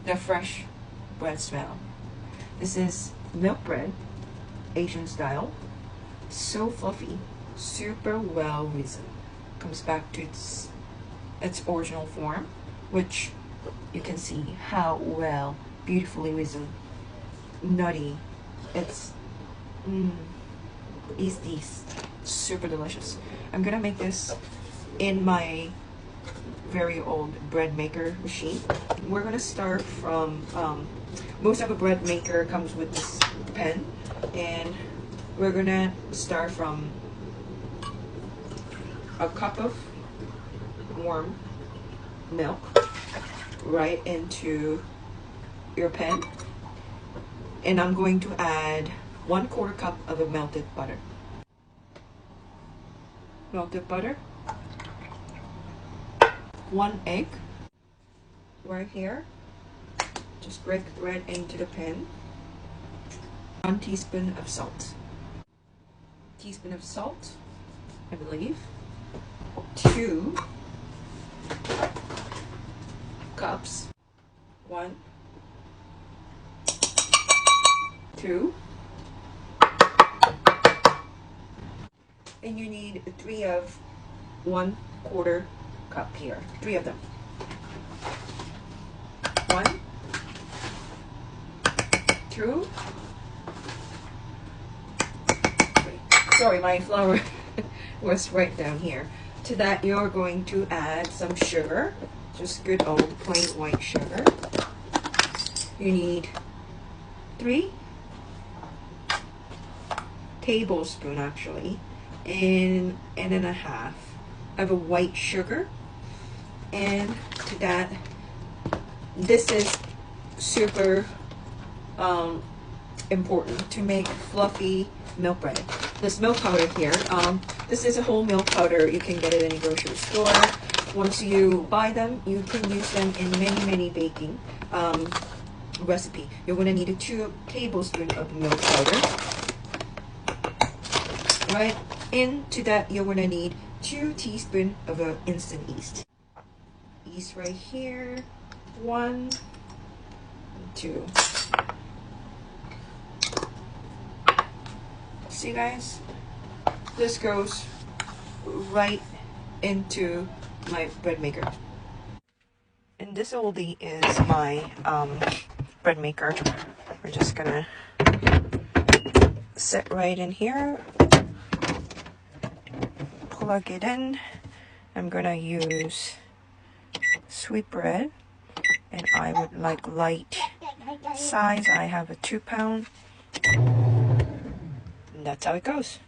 the fresh bread smell. This is milk bread, Asian style. So fluffy, super well risen. Comes back to its original form, which you can see how well, beautifully risen, nutty. It's super delicious. I'm gonna make this in my very old bread maker machine. We're gonna start from most of a bread maker comes with this pen, and we're gonna start from a cup of warm milk right into your pen, and I'm going to add 1/4 cup of a melted butter. Melted butter, 1 egg right here. Just break the thread into the pan. 1 teaspoon of salt. Teaspoon of salt, I believe. 2 cups. 1, 2. And you need 3 of 1/4 cup here. 3 of them. 1, 2, 3. Sorry, my flour was right down here. To that, you're going to add some sugar, just good old plain white sugar. You need 3 tablespoons actually, and a half of a white sugar. And to that, this is super important to make fluffy milk bread. This milk powder here, this is a whole milk powder. You can get it in a grocery store. Once you buy them, you can use them in many baking recipe. You're going to need 2 tablespoons of milk powder. Right into that, you're going to need 2 teaspoons of instant yeast. Yeast right here, 1, 2. See guys, this goes right into my bread maker. And this oldie is my bread maker. We're just gonna sit right in here, plug it in. I'm gonna use sweet bread, and I would like light size. I have a 2 pound. And that's how it goes.